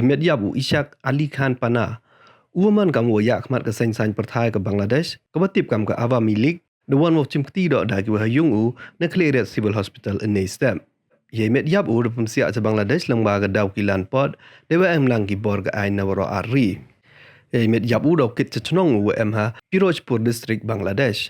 metyap Ishaque Ali Khan Panna uaman kamu yak mat ke sain perthai ke Bangladesh ke batip kam ke Awami League dewan wak cimkti dok dah ke hayung na cleared civil hospital in Stem. Ye metyap de pemsiak ke Bangladesh lengba ke Dawki lan pod dewa em lang ki bor ke ain na waro ari. Ye metyap dok kit chenong ha Pirojpur district Bangladesh.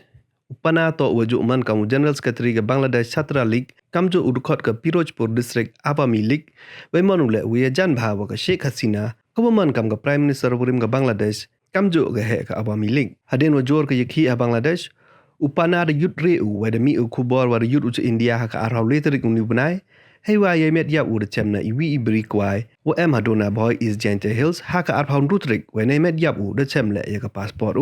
Upana to waju man kamu General Secretary ke Bangladesh Chatra League kamjo udukot ke Pirojpur District Awami League we manule we jan bhawa ke Sheikh Hasina kawaman kam ke Prime Minister Burim ke Bangladesh kamjo ke he ke Awami League haden wajor ke yakhi a Bangladesh upana de yut reu we de mi kubor wa de yut uch India ha ka arhaw letrik ni bunai hey wa ye met yap de chemna iwi ibri kwai wo em hadona boy is Gente Hills ha ka arhaw rutrik we ne met yap de chemle ye ka passport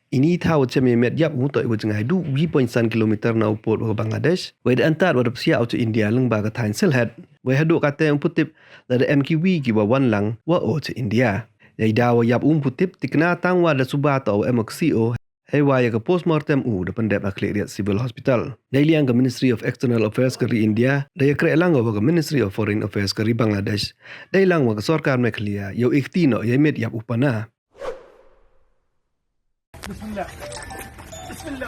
ini tahu cemai metyap untuk wajeng haidu 2.9 kilometer na upot ke Bangladesh. Wei antar wad psia out India lengba ke tain selhat. Wei hadu kata yang putip dari MKW ki wa wan lang wa o to India. Yai dawa yap putip tikna tang wa da subata o MXCO hei wa ya ke postmortem de pendep akhliriat civil hospital. Dai liang ke Ministry of External Affairs ke India, dai kre lang wa ke Ministry of Foreign Affairs ke Bangladesh. Dai lang wa ke sarkar meklia yo iktino yai metyap upana. Bismillah. Bismillah.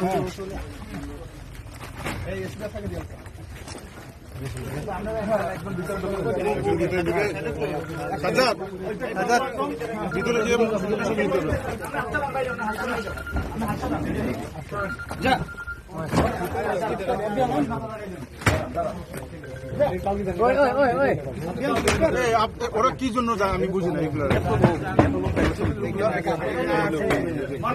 Hazard. ভিতরে যে যা ওরা কি জন্য যায় আমি বুঝি না এগুলো